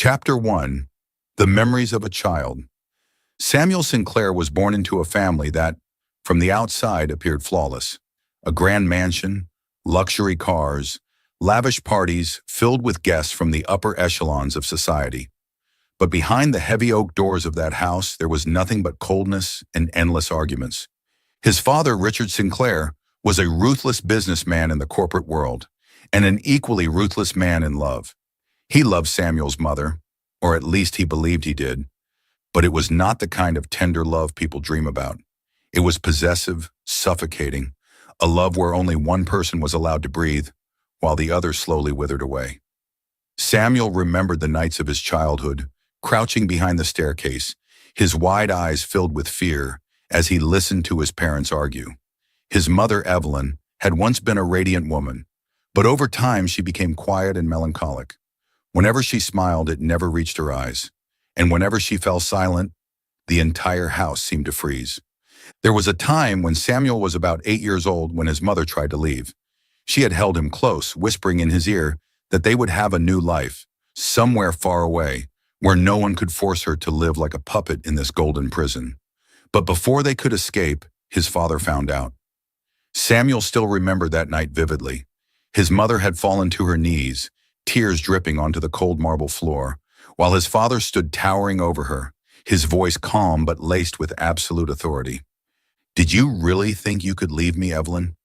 Chapter 1. The Memories of a Child. Samuel Sinclair was born into a family that, from the outside, appeared flawless. A grand mansion, luxury cars, lavish parties filled with guests from the upper echelons of society. But behind the heavy oak doors of that house, there was nothing but coldness and endless arguments. His father, Richard Sinclair, was a ruthless businessman in the corporate world, and an equally ruthless man in love. He loved Samuel's mother, or at least he believed he did, but it was not the kind of tender love people dream about. It was possessive, suffocating, a love where only one person was allowed to breathe, while the other slowly withered away. Samuel remembered the nights of his childhood, crouching behind the staircase, his wide eyes filled with fear as he listened to his parents argue. His mother, Evelyn, had once been a radiant woman, but over time she became quiet and melancholic. Whenever she smiled, it never reached her eyes, and whenever she fell silent, the entire house seemed to freeze. There was a time when Samuel was about 8 years old when his mother tried to leave. She had held him close, whispering in his ear that they would have a new life, somewhere far away, where no one could force her to live like a puppet in this golden prison. But before they could escape, his father found out. Samuel still remembered that night vividly. His mother had fallen to her knees, tears dripping onto the cold marble floor, while his father stood towering over her, his voice calm but laced with absolute authority. "Did you really think you could leave me, Evelyn?"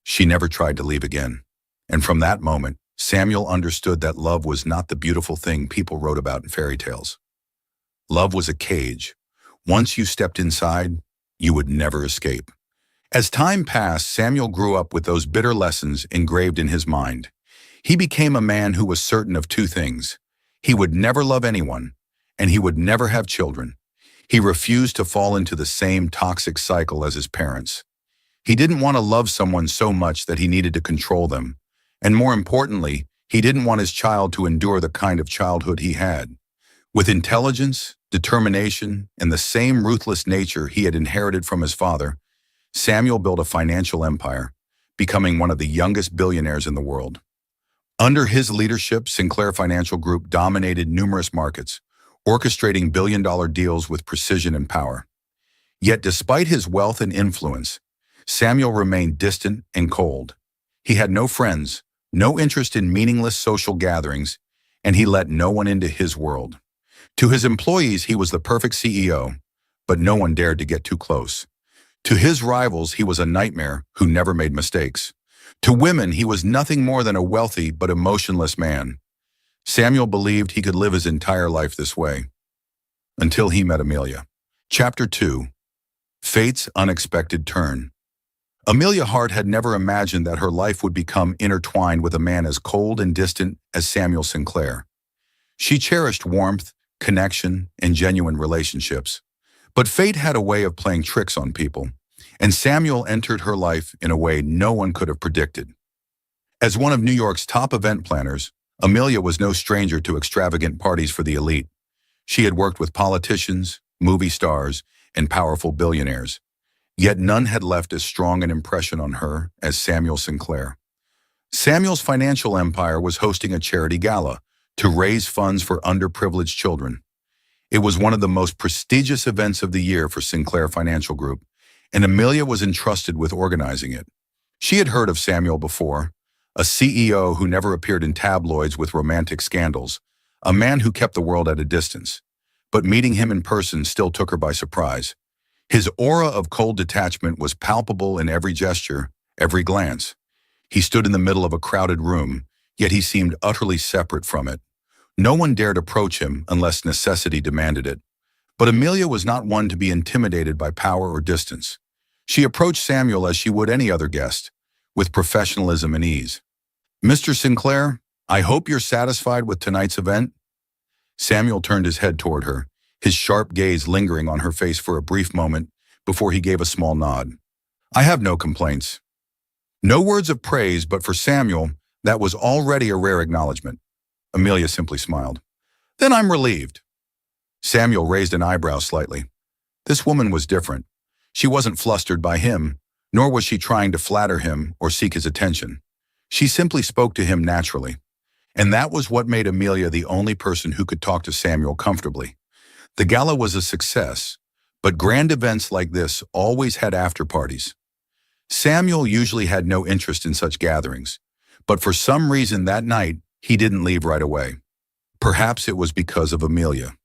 She never tried to leave again. And from that moment, Samuel understood that love was not the beautiful thing people wrote about in fairy tales. Love was a cage. Once you stepped inside, you would never escape. As time passed, Samuel grew up with those bitter lessons engraved in his mind. He became a man who was certain of two things. He would never love anyone, and he would never have children. He refused to fall into the same toxic cycle as his parents. He didn't want to love someone so much that he needed to control them. And more importantly, he didn't want his child to endure the kind of childhood he had. With intelligence, determination, and the same ruthless nature he had inherited from his father, Samuel built a financial empire, becoming one of the youngest billionaires in the world. Under his leadership, Sinclair Financial Group dominated numerous markets, orchestrating billion-dollar deals with precision and power. Yet despite his wealth and influence, Samuel remained distant and cold. He had no friends, no interest in meaningless social gatherings, and he let no one into his world. To his employees, he was the perfect CEO, but no one dared to get too close. To his rivals, he was a nightmare who never made mistakes. To women, he was nothing more than a wealthy but emotionless man. Samuel believed he could live his entire life this way, until he met Amelia. Chapter 2. Fate's Unexpected Turn. Amelia Hart had never imagined that her life would become intertwined with a man as cold and distant as Samuel Sinclair. She cherished warmth, connection, and genuine relationships. But fate had a way of playing tricks on people, and Samuel entered her life in a way no one could have predicted. As one of New York's top event planners, Amelia was no stranger to extravagant parties for the elite. She had worked with politicians, movie stars, and powerful billionaires. Yet none had left as strong an impression on her as Samuel Sinclair. Samuel's financial empire was hosting a charity gala to raise funds for underprivileged children. It was one of the most prestigious events of the year for Sinclair Financial Group, and Amelia was entrusted with organizing it. She had heard of Samuel before, a CEO who never appeared in tabloids with romantic scandals, a man who kept the world at a distance. But meeting him in person still took her by surprise. His aura of cold detachment was palpable in every gesture, every glance. He stood in the middle of a crowded room, yet he seemed utterly separate from it. No one dared approach him unless necessity demanded it. But Amelia was not one to be intimidated by power or distance. She approached Samuel as she would any other guest, with professionalism and ease. "Mr. Sinclair, I hope you're satisfied with tonight's event." Samuel turned his head toward her, his sharp gaze lingering on her face for a brief moment before he gave a small nod. "I have no complaints." No words of praise, but for Samuel, that was already a rare acknowledgement. Amelia simply smiled. "Then I'm relieved." Samuel raised an eyebrow slightly. This woman was different. She wasn't flustered by him, nor was she trying to flatter him or seek his attention. She simply spoke to him naturally. And that was what made Amelia the only person who could talk to Samuel comfortably. The gala was a success, but grand events like this always had after-parties. Samuel usually had no interest in such gatherings, but for some reason that night, he didn't leave right away. Perhaps it was because of Amelia.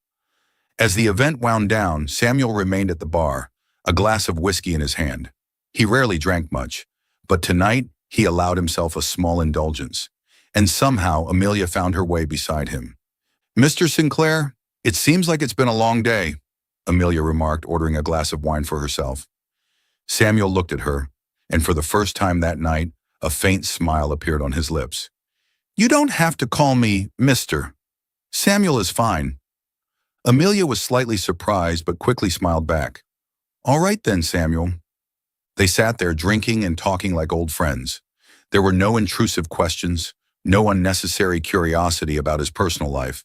As the event wound down, Samuel remained at the bar, a glass of whiskey in his hand. He rarely drank much, but tonight he allowed himself a small indulgence, and somehow Amelia found her way beside him. "Mr. Sinclair, it seems like it's been a long day," Amelia remarked, ordering a glass of wine for herself. Samuel looked at her, and for the first time that night, a faint smile appeared on his lips. "You don't have to call me Mr. Samuel is fine." Amelia was slightly surprised but quickly smiled back. "All right then, Samuel." They sat there drinking and talking like old friends. There were no intrusive questions, no unnecessary curiosity about his personal life.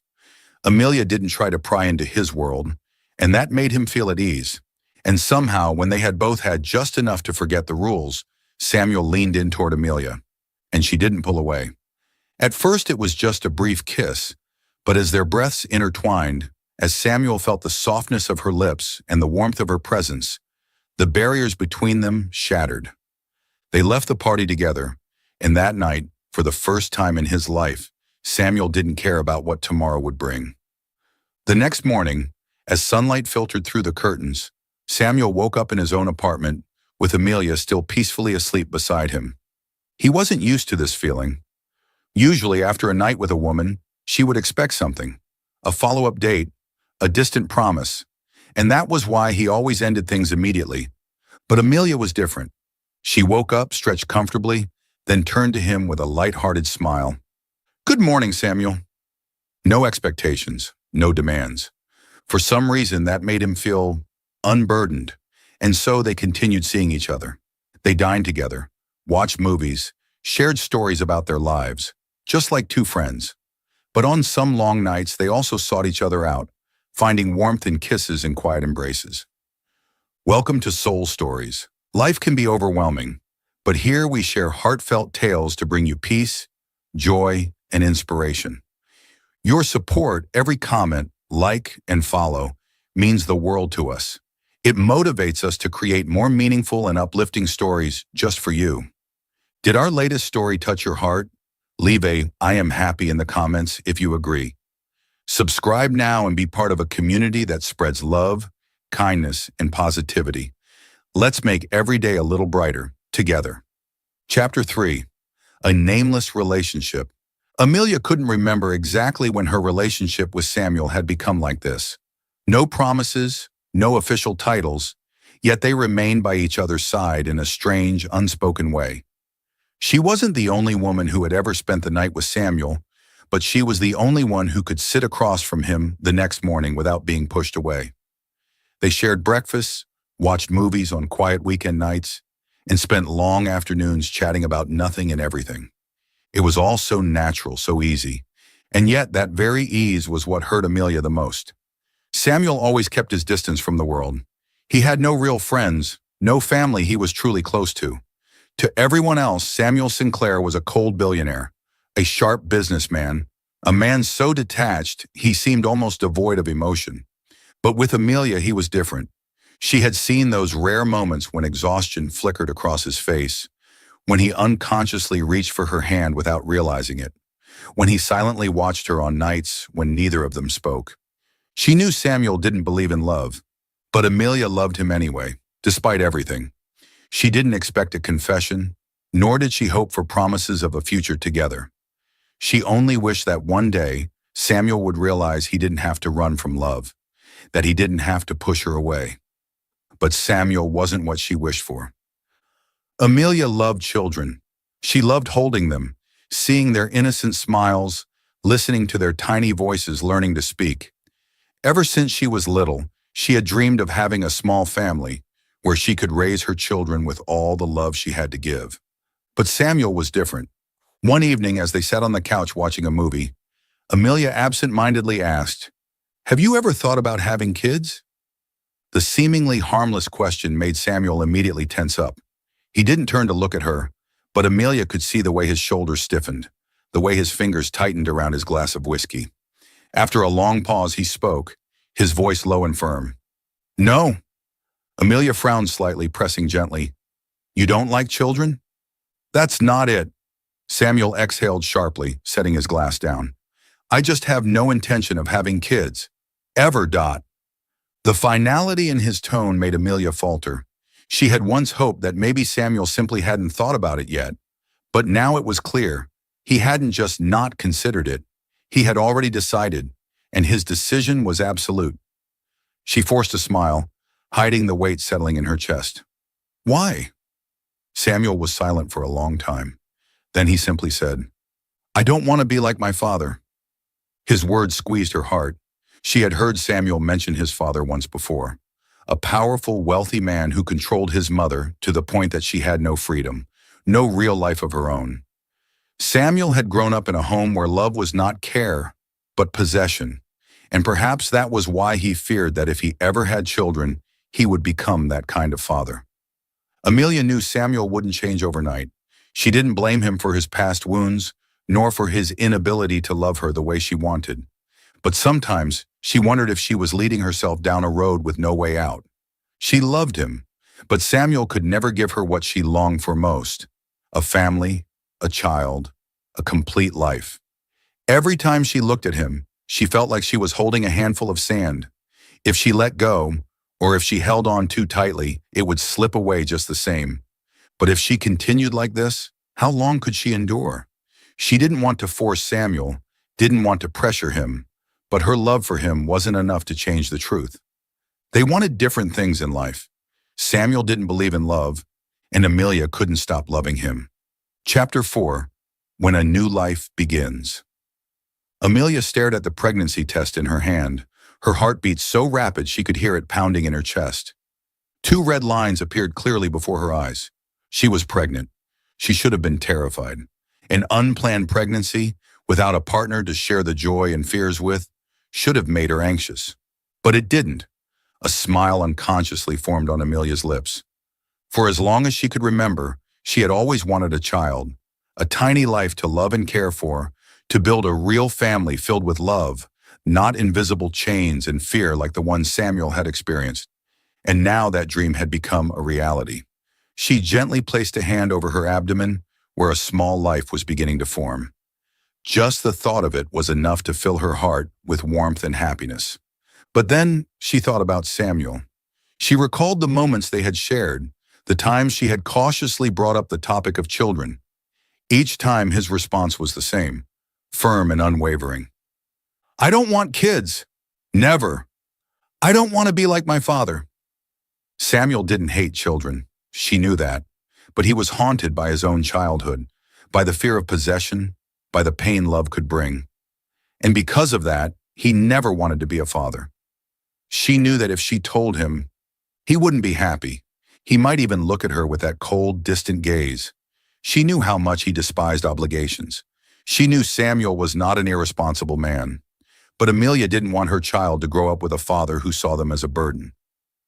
Amelia didn't try to pry into his world, and that made him feel at ease. And somehow, when they had both had just enough to forget the rules, Samuel leaned in toward Amelia, and she didn't pull away. At first it was just a brief kiss, but as their breaths intertwined, as Samuel felt the softness of her lips and the warmth of her presence, the barriers between them shattered. They left the party together, and that night, for the first time in his life, Samuel didn't care about what tomorrow would bring. The next morning, as sunlight filtered through the curtains, Samuel woke up in his own apartment with Amelia still peacefully asleep beside him. He wasn't used to this feeling. Usually, after a night with a woman, she would expect something, a follow-up date, a distant promise, and that was why he always ended things immediately. But Amelia was different. She woke up, stretched comfortably, then turned to him with a light-hearted smile. "Good morning, Samuel." No expectations, no demands. For some reason, that made him feel unburdened, and so they continued seeing each other. They dined together, watched movies, shared stories about their lives, just like two friends. But on some long nights, they also sought each other out, finding warmth in kisses and quiet embraces. Welcome to Soul Stories. Life can be overwhelming, but here we share heartfelt tales to bring you peace, joy, and inspiration. Your support, every comment, like, and follow, means the world to us. It motivates us to create more meaningful and uplifting stories just for you. Did our latest story touch your heart? Leave a "I am happy" in the comments if you agree. Subscribe now and be part of a community that spreads love, kindness, and positivity. Let's make every day a little brighter, together. Chapter 3. A Nameless Relationship. Amelia couldn't remember exactly when her relationship with Samuel had become like this. No promises, no official titles, yet they remained by each other's side in a strange, unspoken way. She wasn't the only woman who had ever spent the night with Samuel, but she was the only one who could sit across from him the next morning without being pushed away. They shared breakfasts, watched movies on quiet weekend nights, and spent long afternoons chatting about nothing and everything. It was all so natural, so easy, and yet that very ease was what hurt Amelia the most. Samuel always kept his distance from the world. He had no real friends, no family he was truly close to. To everyone else, Samuel Sinclair was a cold billionaire, a sharp businessman, a man so detached he seemed almost devoid of emotion. But with Amelia, he was different. She had seen those rare moments when exhaustion flickered across his face, when he unconsciously reached for her hand without realizing it, when he silently watched her on nights when neither of them spoke. She knew Samuel didn't believe in love, but Amelia loved him anyway, despite everything. She didn't expect a confession, nor did she hope for promises of a future together. She only wished that one day Samuel would realize he didn't have to run from love, that he didn't have to push her away. But Samuel wasn't what she wished for. Amelia loved children. She loved holding them, seeing their innocent smiles, listening to their tiny voices learning to speak. Ever since she was little, she had dreamed of having a small family where she could raise her children with all the love she had to give. But Samuel was different. One evening, as they sat on the couch watching a movie, Amelia absent-mindedly asked, "Have you ever thought about having kids?" The seemingly harmless question made Samuel immediately tense up. He didn't turn to look at her, but Amelia could see the way his shoulders stiffened, the way his fingers tightened around his glass of whiskey. After a long pause, he spoke, his voice low and firm. No. Amelia frowned slightly, pressing gently. You don't like children? That's not it. Samuel exhaled sharply, setting his glass down. I just have no intention of having kids. Ever. The finality in his tone made Amelia falter. She had once hoped that maybe Samuel simply hadn't thought about it yet, but now it was clear. He hadn't just not considered it. He had already decided, and his decision was absolute. She forced a smile, hiding the weight settling in her chest. Why? Samuel was silent for a long time. Then he simply said, I don't want to be like my father. His words squeezed her heart. She had heard Samuel mention his father once before. A powerful, wealthy man who controlled his mother to the point that she had no freedom, no real life of her own. Samuel had grown up in a home where love was not care, but possession. And perhaps that was why he feared that if he ever had children, he would become that kind of father. Amelia knew Samuel wouldn't change overnight. She didn't blame him for his past wounds, nor for his inability to love her the way she wanted. But sometimes she wondered if she was leading herself down a road with no way out. She loved him, but Samuel could never give her what she longed for most: a family, a child, a complete life. Every time she looked at him, she felt like she was holding a handful of sand. If she let go, or if she held on too tightly, it would slip away just the same. But if she continued like this, how long could she endure? She didn't want to force Samuel, didn't want to pressure him, but her love for him wasn't enough to change the truth. They wanted different things in life. Samuel didn't believe in love, and Amelia couldn't stop loving him. Chapter 4. When a New Life Begins. Amelia stared at the pregnancy test in her hand, her heartbeat so rapid she could hear it pounding in her chest. 2 red lines appeared clearly before her eyes. She was pregnant. She should have been terrified. An unplanned pregnancy, without a partner to share the joy and fears with, should have made her anxious. But it didn't. A smile unconsciously formed on Amelia's lips. For as long as she could remember, she had always wanted a child, a tiny life to love and care for, to build a real family filled with love, not invisible chains and fear like the one Samuel had experienced. And now that dream had become a reality. She gently placed a hand over her abdomen, where a small life was beginning to form. Just the thought of it was enough to fill her heart with warmth and happiness. But then she thought about Samuel. She recalled the moments they had shared, the times she had cautiously brought up the topic of children. Each time his response was the same, firm and unwavering. I don't want kids. Never. I don't want to be like my father. Samuel didn't hate children. She knew that. But he was haunted by his own childhood, by the fear of possession, by the pain love could bring. And because of that, he never wanted to be a father. She knew that if she told him, he wouldn't be happy. He might even look at her with that cold, distant gaze. She knew how much he despised obligations. She knew Samuel was not an irresponsible man. But Amelia didn't want her child to grow up with a father who saw them as a burden.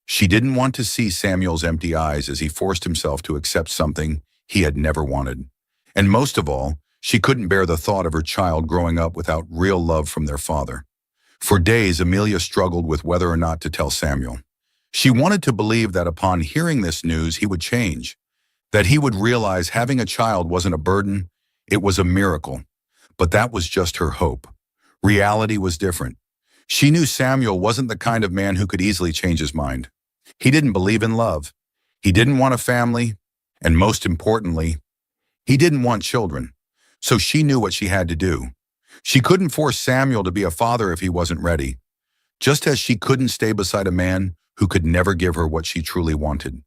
She didn't want to see Samuel's empty eyes as he forced himself to accept something he had never wanted. And most of all, she couldn't bear the thought of her child growing up without real love from their father. For days, Amelia struggled with whether or not to tell Samuel. She wanted to believe that upon hearing this news, he would change, that he would realize having a child wasn't a burden, it was a miracle. But that was just her hope. Reality was different. She knew Samuel wasn't the kind of man who could easily change his mind. He didn't believe in love. He didn't want a family. And most importantly, he didn't want children. So she knew what she had to do. She couldn't force Samuel to be a father if he wasn't ready, just as she couldn't stay beside a man who could never give her what she truly wanted.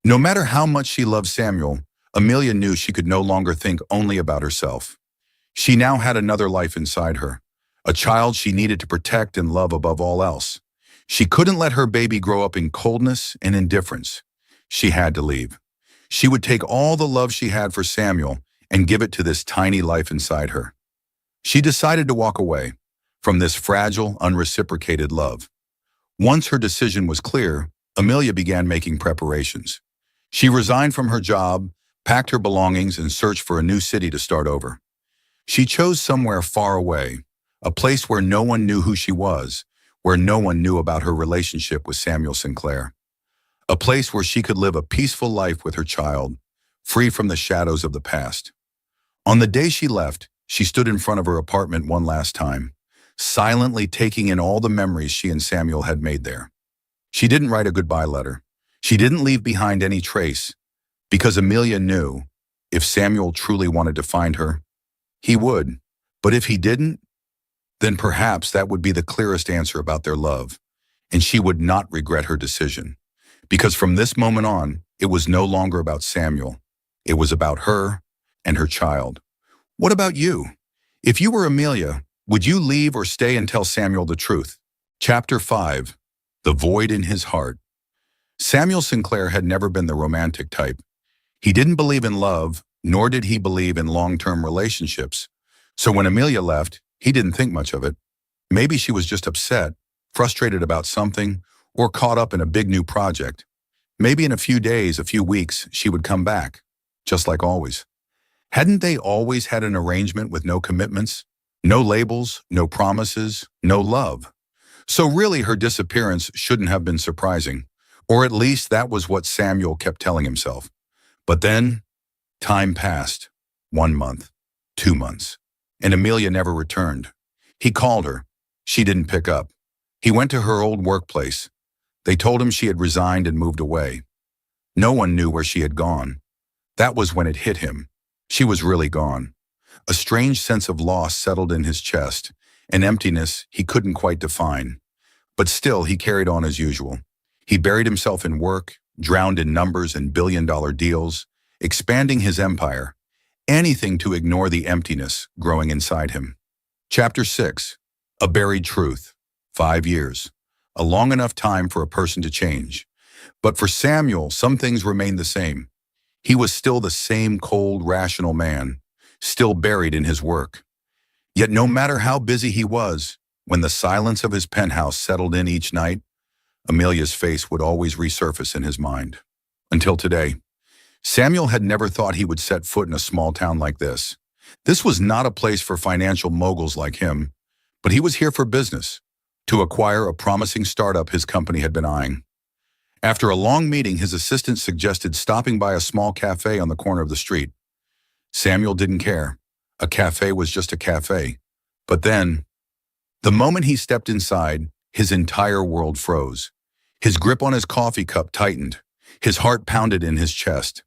No matter how much she loved Samuel, Amelia knew she could no longer think only about herself. She now had another life inside her, a child she needed to protect and love above all else. She couldn't let her baby grow up in coldness and indifference. She had to leave. She would take all the love she had for Samuel and give it to this tiny life inside her. She decided to walk away from this fragile, unreciprocated love. Once her decision was clear, Amelia began making preparations. She resigned from her job, packed her belongings, and searched for a new city to start over. She chose somewhere far away, a place where no one knew who she was, where no one knew about her relationship with Samuel Sinclair. A place where she could live a peaceful life with her child, free from the shadows of the past. On the day she left, she stood in front of her apartment one last time, silently taking in all the memories she and Samuel had made there. She didn't write a goodbye letter. She didn't leave behind any trace, because Amelia knew if Samuel truly wanted to find her, he would. But if he didn't, then perhaps that would be the clearest answer about their love, and she would not regret her decision. Because from this moment on, it was no longer about Samuel. It was about her and her child. What about you? If you were Amelia, would you leave or stay and tell Samuel the truth? Chapter 5. The Void in His Heart. Samuel Sinclair had never been the romantic type. He didn't believe in love, nor did he believe in long-term relationships. So when Amelia left, he didn't think much of it. Maybe she was just upset, frustrated about something, or caught up in a big new project. Maybe in a few days, a few weeks, she would come back, just like always. Hadn't they always had an arrangement with no commitments? No labels, no promises, no love. So really her disappearance shouldn't have been surprising, or at least that was what Samuel kept telling himself. But then, time passed. 1 month, 2 months, and Amelia never returned. He called her. She didn't pick up. He went to her old workplace. They told him she had resigned and moved away. No one knew where she had gone. That was when it hit him. She was really gone. A strange sense of loss settled in his chest, an emptiness he couldn't quite define. But still, he carried on as usual. He buried himself in work, drowned in numbers and billion-dollar deals, expanding his empire, anything to ignore the emptiness growing inside him. Chapter 6. A Buried Truth. 5 years. A long enough time for a person to change. But for Samuel, some things remained the same. He was still the same cold, rational man, still buried in his work. Yet no matter how busy he was, when the silence of his penthouse settled in each night, Amelia's face would always resurface in his mind. Until today, Samuel had never thought he would set foot in a small town like this. This was not a place for financial moguls like him, but he was here for business, to acquire a promising startup his company had been eyeing. After a long meeting, his assistant suggested stopping by a small cafe on the corner of the street. Samuel didn't care. A cafe was just a cafe. But then, the moment he stepped inside, his entire world froze. His grip on his coffee cup tightened. His heart pounded in his chest.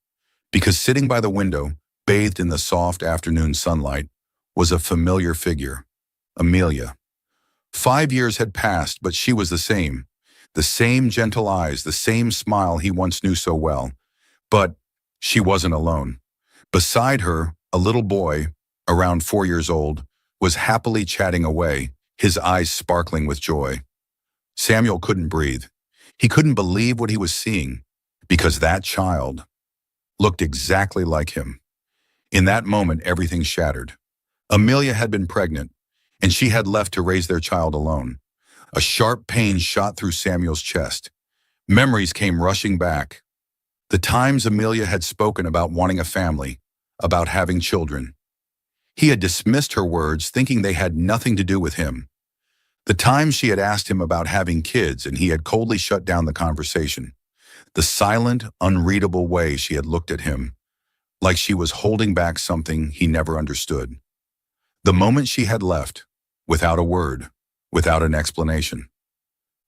Because sitting by the window, bathed in the soft afternoon sunlight, was a familiar figure. Amelia. 5 years had passed, but she was the same. The same gentle eyes, the same smile he once knew so well. But she wasn't alone. Beside her, a little boy, around 4 years old, was happily chatting away, his eyes sparkling with joy. Samuel couldn't breathe. He couldn't believe what he was seeing, because that child looked exactly like him. In that moment, everything shattered. Amelia had been pregnant, and she had left to raise their child alone. A sharp pain shot through Samuel's chest. Memories came rushing back. The times Amelia had spoken about wanting a family, about having children. He had dismissed her words, thinking they had nothing to do with him. The times she had asked him about having kids, and he had coldly shut down the conversation. The silent, unreadable way she had looked at him, like she was holding back something he never understood. The moment she had left, without a word, without an explanation.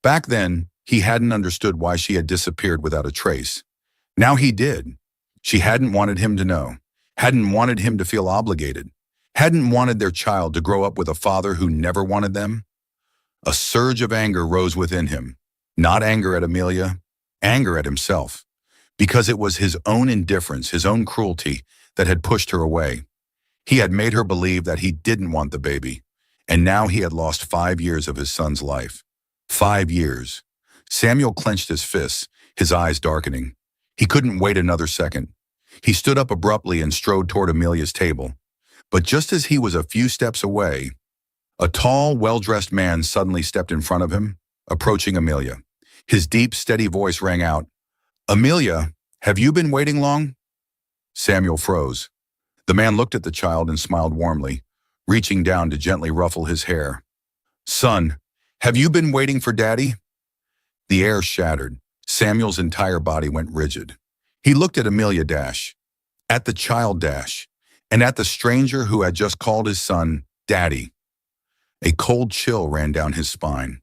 Back then, he hadn't understood why she had disappeared without a trace. Now he did. She hadn't wanted him to know, hadn't wanted him to feel obligated, hadn't wanted their child to grow up with a father who never wanted them. A surge of anger rose within him, not anger at Amelia, anger at himself, because it was his own indifference, his own cruelty that had pushed her away. He had made her believe that he didn't want the baby, and now he had lost 5 years of his son's life. 5 years. Samuel clenched his fists, his eyes darkening. He couldn't wait another second. He stood up abruptly and strode toward Amelia's table. But just as he was a few steps away, a tall, well-dressed man suddenly stepped in front of him, approaching Amelia. His deep, steady voice rang out, "Amelia, have you been waiting long?" Samuel froze. The man looked at the child and smiled warmly. reaching down to gently ruffle his hair. "Son, have you been waiting for Daddy?" The air shattered. Samuel's entire body went rigid. He looked at Amelia Dash, at the child Dash, and at the stranger who had just called his son Daddy. A cold chill ran down his spine.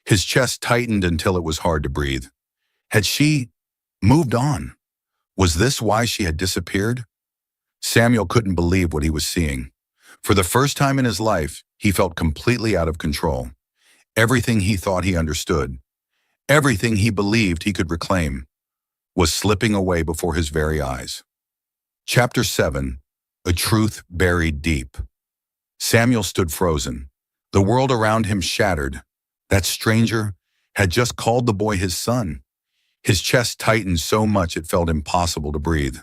His chest tightened until it was hard to breathe. Had she moved on? Was this why she had disappeared? Samuel couldn't believe what he was seeing. For the first time in his life, he felt completely out of control. Everything he thought he understood, everything he believed he could reclaim, was slipping away before his very eyes. Chapter 7. A Truth Buried Deep. Samuel stood frozen. The world around him shattered. That stranger had just called the boy his son. His chest tightened so much it felt impossible to breathe.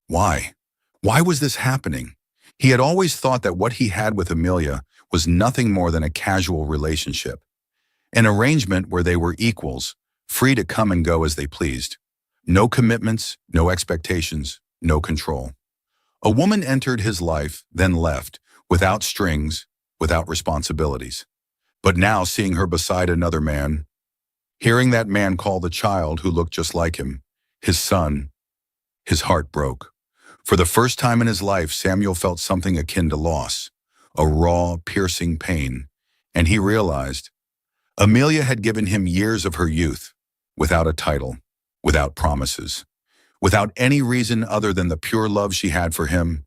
Why? Why was this happening? He had always thought that what he had with Amelia was nothing more than a casual relationship, an arrangement where they were equals, free to come and go as they pleased. No commitments, no expectations, no control. A woman entered his life, then left, without strings, without responsibilities. But now, seeing her beside another man, hearing that man call the child who looked just like him, his son, his heart broke. For the first time in his life, Samuel felt something akin to loss, a raw, piercing pain, and he realized Amelia had given him years of her youth, without a title, without promises, without any reason other than the pure love she had for him.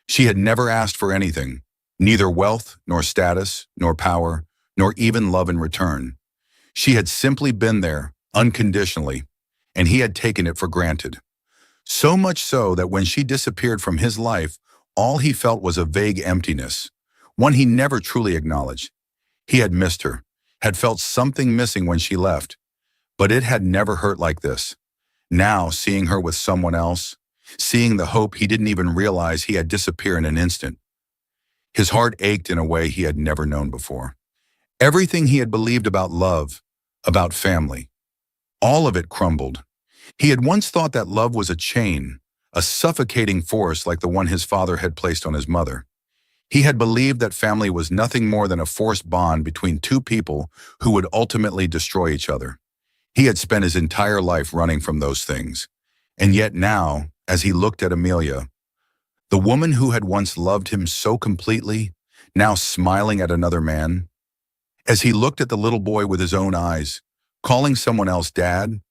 She had never asked for anything, neither wealth, nor status, nor power, nor even love in return. She had simply been there, unconditionally, and he had taken it for granted. So much so that when she disappeared from his life, all he felt was a vague emptiness, one he never truly acknowledged. He had missed her, had felt something missing when she left, but it had never hurt like this. Now, seeing her with someone else, seeing the hope he didn't even realize he had disappear in an instant, his heart ached in a way he had never known before. Everything he had believed about love, about family, all of it crumbled. He had once thought that love was a chain, a suffocating force like the one his father had placed on his mother. He had believed that family was nothing more than a forced bond between two people who would ultimately destroy each other. He had spent his entire life running from those things. And yet now, as he looked at Amelia, the woman who had once loved him so completely, now smiling at another man, as he looked at the little boy with his own eyes, calling someone else dad,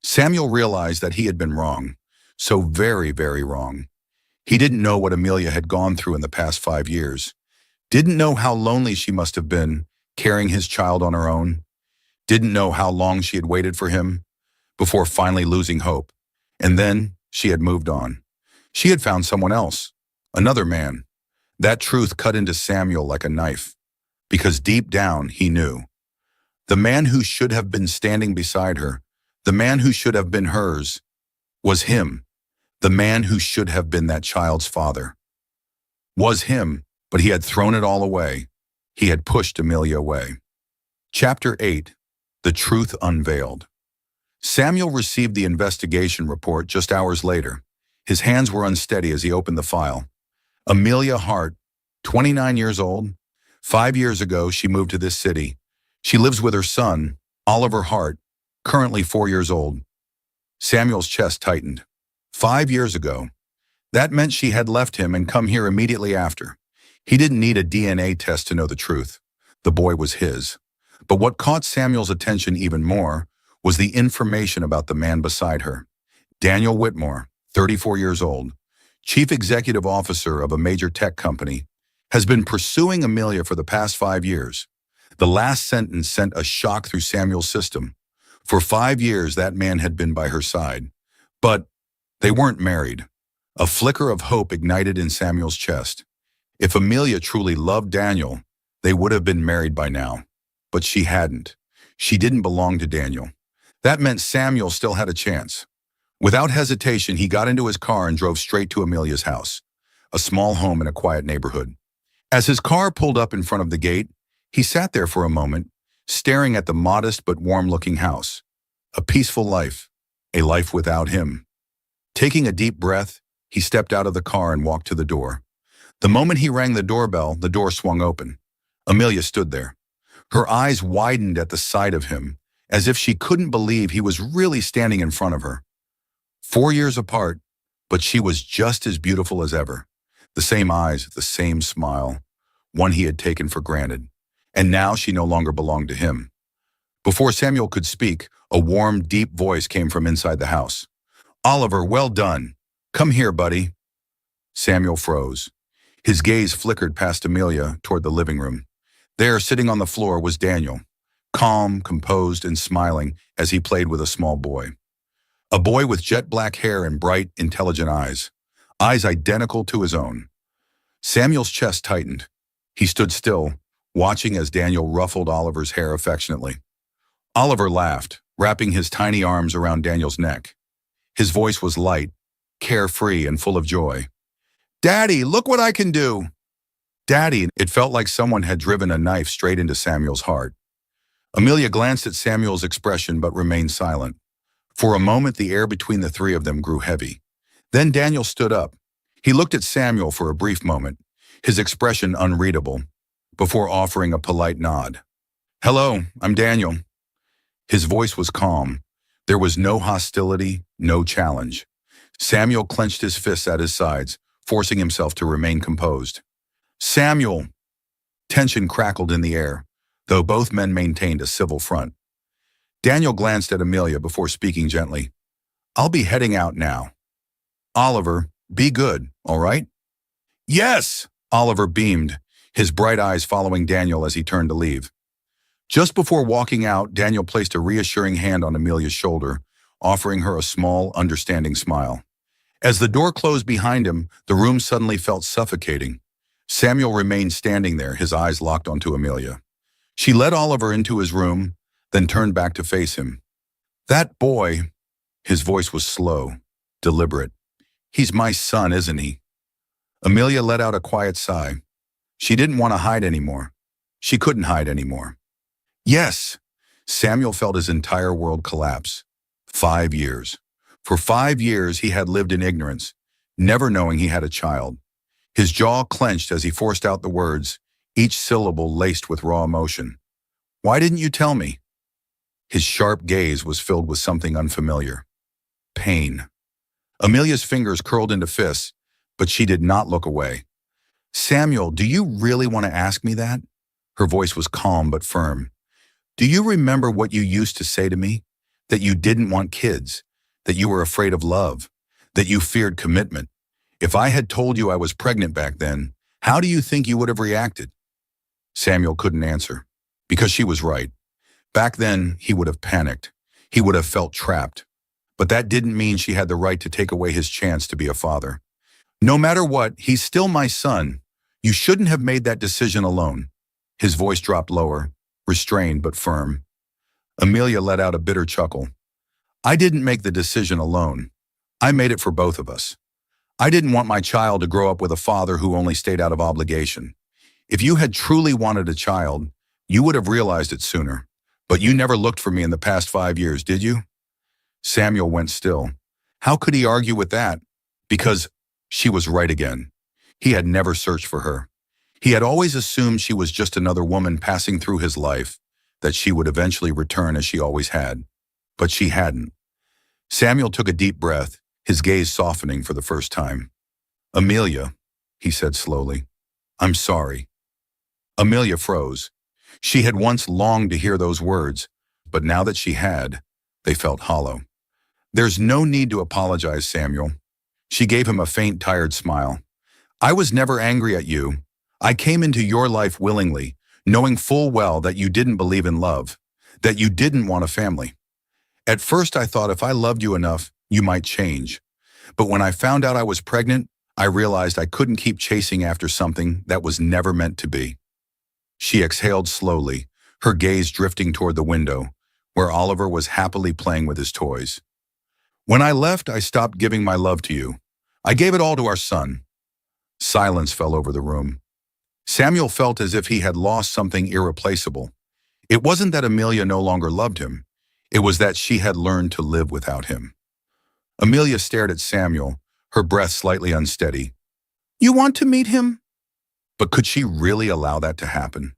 Samuel realized that he had been wrong, so very, very wrong. He didn't know what Amelia had gone through in the past 5 years, didn't know how lonely she must have been, carrying his child on her own, didn't know how long she had waited for him, before finally losing hope. And then she had moved on. She had found someone else, another man. That truth cut into Samuel like a knife, because deep down he knew. The man who should have been standing beside her, the man who should have been hers, was him. The man who should have been that child's father was him, but he had thrown it all away. He had pushed Amelia away. Chapter 8. The Truth Unveiled. Samuel received the investigation report just hours later. His hands were unsteady as he opened the file. Amelia Hart, 29 years old. 5 years ago, she moved to this city. She lives with her son, Oliver Hart, currently 4 years old. Samuel's chest tightened. 5 years ago. That meant she had left him and come here immediately after. He didn't need a DNA test to know the truth. The boy was his. But what caught Samuel's attention even more was the information about the man beside her. Daniel Whitmore, 34 years old, chief executive officer of a major tech company, has been pursuing Amelia for the past 5 years. The last sentence sent a shock through Samuel's system. For 5 years, that man had been by her side. But they weren't married. A flicker of hope ignited in Samuel's chest. If Amelia truly loved Daniel, they would have been married by now. But she hadn't. She didn't belong to Daniel. That meant Samuel still had a chance. Without hesitation, he got into his car and drove straight to Amelia's house, a small home in a quiet neighborhood. As his car pulled up in front of the gate, he sat there for a moment, staring at the modest but warm-looking house. A peaceful life, a life without him. Taking a deep breath, he stepped out of the car and walked to the door. The moment he rang the doorbell, the door swung open. Amelia stood there. Her eyes widened at the sight of him, as if she couldn't believe he was really standing in front of her. 4 years apart, but she was just as beautiful as ever. The same eyes, the same smile, one he had taken for granted. And now she no longer belonged to him. Before Samuel could speak, a warm, deep voice came from inside the house. "Oliver, well done. Come here, buddy." Samuel froze. His gaze flickered past Amelia toward the living room. There, sitting on the floor, was Daniel, calm, composed, and smiling as he played with a small boy. A boy with jet black hair and bright, intelligent eyes identical to his own. Samuel's chest tightened. He stood still, watching as Daniel ruffled Oliver's hair affectionately. Oliver laughed, wrapping his tiny arms around Daniel's neck. His voice was light, carefree, and full of joy. "Daddy, look what I can do!" "Daddy," it felt like someone had driven a knife straight into Samuel's heart. Amelia glanced at Samuel's expression but remained silent. For a moment, the air between the three of them grew heavy. Then Daniel stood up. He looked at Samuel for a brief moment, his expression unreadable, before offering a polite nod. "Hello, I'm Daniel." His voice was calm. There was no hostility, no challenge. Samuel clenched his fists at his sides, forcing himself to remain composed. "Samuel!" Tension crackled in the air, though both men maintained a civil front. Daniel glanced at Amelia before speaking gently. "I'll be heading out now. Oliver, be good, all right?" "Yes!" Oliver beamed, his bright eyes following Daniel as he turned to leave. Just before walking out, Daniel placed a reassuring hand on Amelia's shoulder, offering her a small, understanding smile. As the door closed behind him, the room suddenly felt suffocating. Samuel remained standing there, his eyes locked onto Amelia. She led Oliver into his room, then turned back to face him. "That boy," his voice was slow, deliberate. "He's my son, isn't he?" Amelia let out a quiet sigh. She didn't want to hide anymore. She couldn't hide anymore. "Yes." Samuel felt his entire world collapse. 5 years. For 5 years he had lived in ignorance, never knowing he had a child. His jaw clenched as he forced out the words, each syllable laced with raw emotion. "Why didn't you tell me?" His sharp gaze was filled with something unfamiliar. Pain. Amelia's fingers curled into fists, but she did not look away. "Samuel, do you really want to ask me that?" Her voice was calm but firm. "Do you remember what you used to say to me? That you didn't want kids, that you were afraid of love, that you feared commitment. If I had told you I was pregnant back then, how do you think you would have reacted?" Samuel couldn't answer, because she was right. Back then, he would have panicked. He would have felt trapped. But that didn't mean she had the right to take away his chance to be a father. "No matter what, he's still my son. You shouldn't have made that decision alone." His voice dropped lower, restrained but firm. Amelia let out a bitter chuckle. "I didn't make the decision alone. I made it for both of us. I didn't want my child to grow up with a father who only stayed out of obligation. If you had truly wanted a child, you would have realized it sooner. But you never looked for me in the past 5 years, did you?" Samuel went still. How could he argue with that? Because she was right again. He had never searched for her. He had always assumed she was just another woman passing through his life, that she would eventually return as she always had. But she hadn't. Samuel took a deep breath, his gaze softening for the first time. "Amelia," he said slowly, "I'm sorry." Amelia froze. She had once longed to hear those words, but now that she had, they felt hollow. "There's no need to apologize, Samuel." She gave him a faint, tired smile. "I was never angry at you. I came into your life willingly, knowing full well that you didn't believe in love, that you didn't want a family. At first I thought if I loved you enough, you might change. But when I found out I was pregnant, I realized I couldn't keep chasing after something that was never meant to be." She exhaled slowly, her gaze drifting toward the window, where Oliver was happily playing with his toys. "When I left, I stopped giving my love to you. I gave it all to our son." Silence fell over the room. Samuel felt as if he had lost something irreplaceable. It wasn't that Amelia no longer loved him. It was that she had learned to live without him. Amelia stared at Samuel, her breath slightly unsteady. "You want to meet him?" But could she really allow that to happen?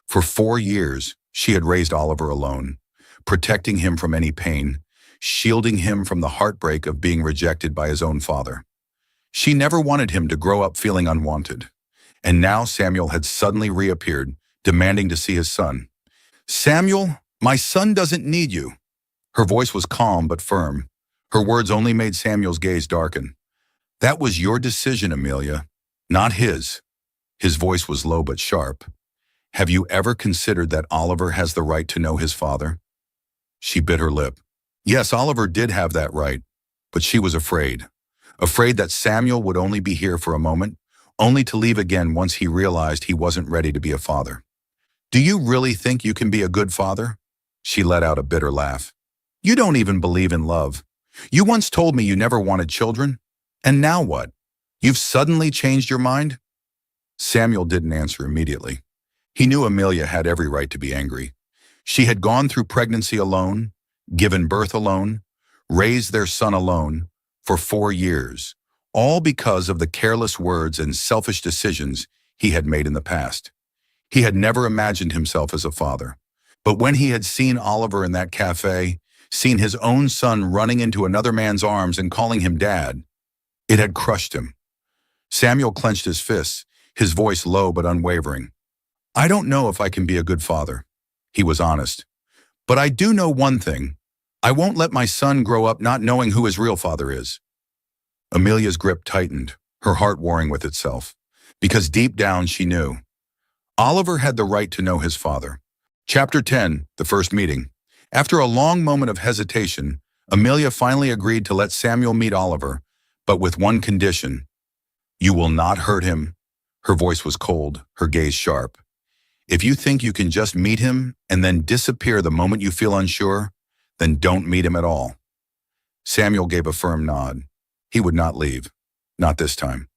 For 4 years, she had raised Oliver alone, protecting him from any pain, shielding him from the heartbreak of being rejected by his own father. She never wanted him to grow up feeling unwanted. And now Samuel had suddenly reappeared, demanding to see his son. "Samuel, my son doesn't need you." Her voice was calm but firm. Her words only made Samuel's gaze darken. "That was your decision, Amelia, not his." His voice was low but sharp. "Have you ever considered that Oliver has the right to know his father?" She bit her lip. Yes, Oliver did have that right, but she was afraid. Afraid that Samuel would only be here for a moment, only to leave again once he realized he wasn't ready to be a father. "Do you really think you can be a good father?" She let out a bitter laugh. "You don't even believe in love. You once told me you never wanted children. And now what? You've suddenly changed your mind?" Samuel didn't answer immediately. He knew Amelia had every right to be angry. She had gone through pregnancy alone, given birth alone, raised their son alone for 4 years, all because of the careless words and selfish decisions he had made in the past. He had never imagined himself as a father. But when he had seen Oliver in that cafe, seen his own son running into another man's arms and calling him dad, it had crushed him. Samuel clenched his fists, his voice low but unwavering. "I don't know if I can be a good father." He was honest. "But I do know one thing. I won't let my son grow up not knowing who his real father is." Amelia's grip tightened, her heart warring with itself, because deep down she knew. Oliver had the right to know his father. Chapter 10, The First Meeting. After a long moment of hesitation, Amelia finally agreed to let Samuel meet Oliver, but with one condition. "You will not hurt him." Her voice was cold, her gaze sharp. "If you think you can just meet him and then disappear the moment you feel unsure, then don't meet him at all." Samuel gave a firm nod. He would not leave. Not this time.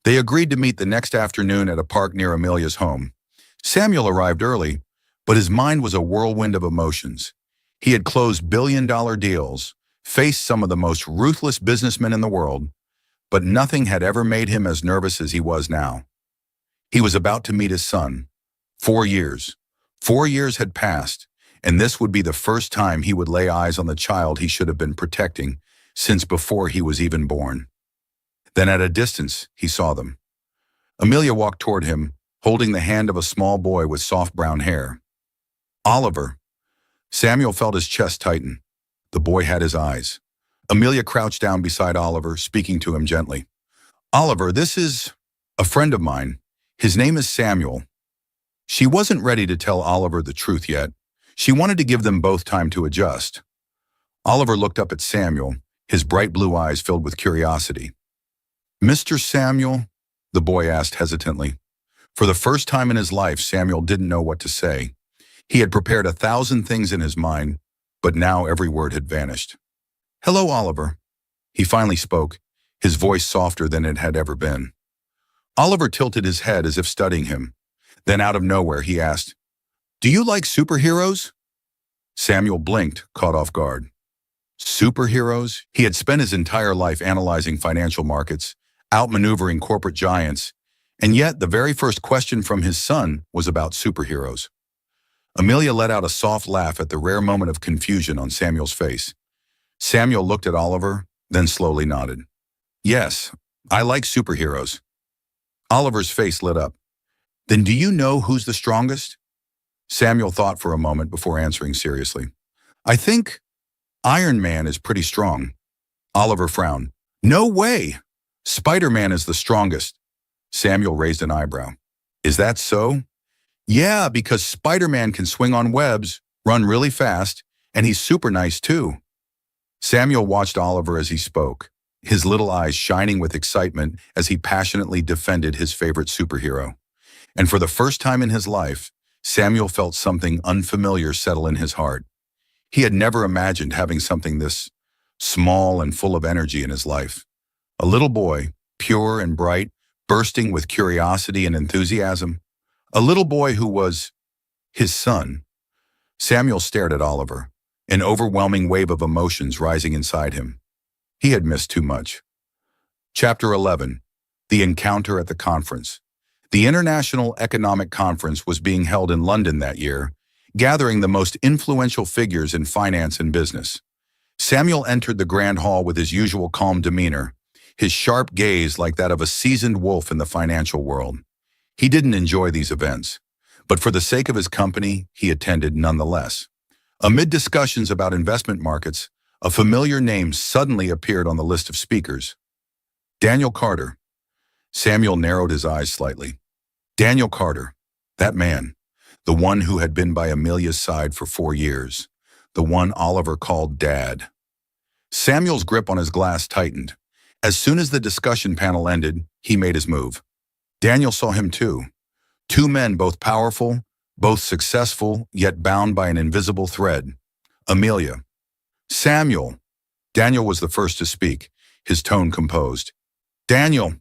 They agreed to meet the next afternoon at a park near Amelia's home. Samuel arrived early, but his mind was a whirlwind of emotions. He had closed billion-dollar deals, faced some of the most ruthless businessmen in the world, but nothing had ever made him as nervous as he was now. He was about to meet his son. 4 years. 4 years had passed, and this would be the first time he would lay eyes on the child he should have been protecting since before he was even born. Then at a distance, he saw them. Amelia walked toward him, holding the hand of a small boy with soft brown hair. "Oliver." Samuel felt his chest tighten. The boy had his eyes. Amelia crouched down beside Oliver, speaking to him gently. "Oliver, this is a friend of mine. His name is Samuel." She wasn't ready to tell Oliver the truth yet. She wanted to give them both time to adjust. Oliver looked up at Samuel, his bright blue eyes filled with curiosity. "Mr. Samuel?" the boy asked hesitantly. For the first time in his life, Samuel didn't know what to say. He had prepared 1,000 things in his mind, but now every word had vanished. "Hello, Oliver." He finally spoke, his voice softer than it had ever been. Oliver tilted his head as if studying him. Then out of nowhere, he asked, "Do you like superheroes?" Samuel blinked, caught off guard. Superheroes? He had spent his entire life analyzing financial markets, outmaneuvering corporate giants, and yet the very first question from his son was about superheroes. Amelia let out a soft laugh at the rare moment of confusion on Samuel's face. Samuel looked at Oliver, then slowly nodded. "Yes, I like superheroes." Oliver's face lit up. "Then do you know who's the strongest?" Samuel thought for a moment before answering seriously. "I think Iron Man is pretty strong." Oliver frowned. "No way! Spider-Man is the strongest." Samuel raised an eyebrow. "Is that so?" "Yeah, because Spider-Man can swing on webs, run really fast, and he's super nice too." Samuel watched Oliver as he spoke, his little eyes shining with excitement as he passionately defended his favorite superhero. And for the first time in his life, Samuel felt something unfamiliar settle in his heart. He had never imagined having something this small and full of energy in his life. A little boy, pure and bright, bursting with curiosity and enthusiasm. A little boy who was his son. Samuel stared at Oliver, an overwhelming wave of emotions rising inside him. He had missed too much. Chapter 11. The Encounter at the Conference. The International Economic Conference was being held in London that year, gathering the most influential figures in finance and business. Samuel entered the grand hall with his usual calm demeanor, his sharp gaze like that of a seasoned wolf in the financial world. He didn't enjoy these events, but for the sake of his company, he attended nonetheless. Amid discussions about investment markets, a familiar name suddenly appeared on the list of speakers. Daniel Carter. Samuel narrowed his eyes slightly. Daniel Carter, that man, the one who had been by Amelia's side for 4 years, the one Oliver called Dad. Samuel's grip on his glass tightened. As soon as the discussion panel ended, he made his move. Daniel saw him too. Two men both powerful, both successful, yet bound by an invisible thread. Amelia. Samuel. Daniel was the first to speak, his tone composed. Daniel.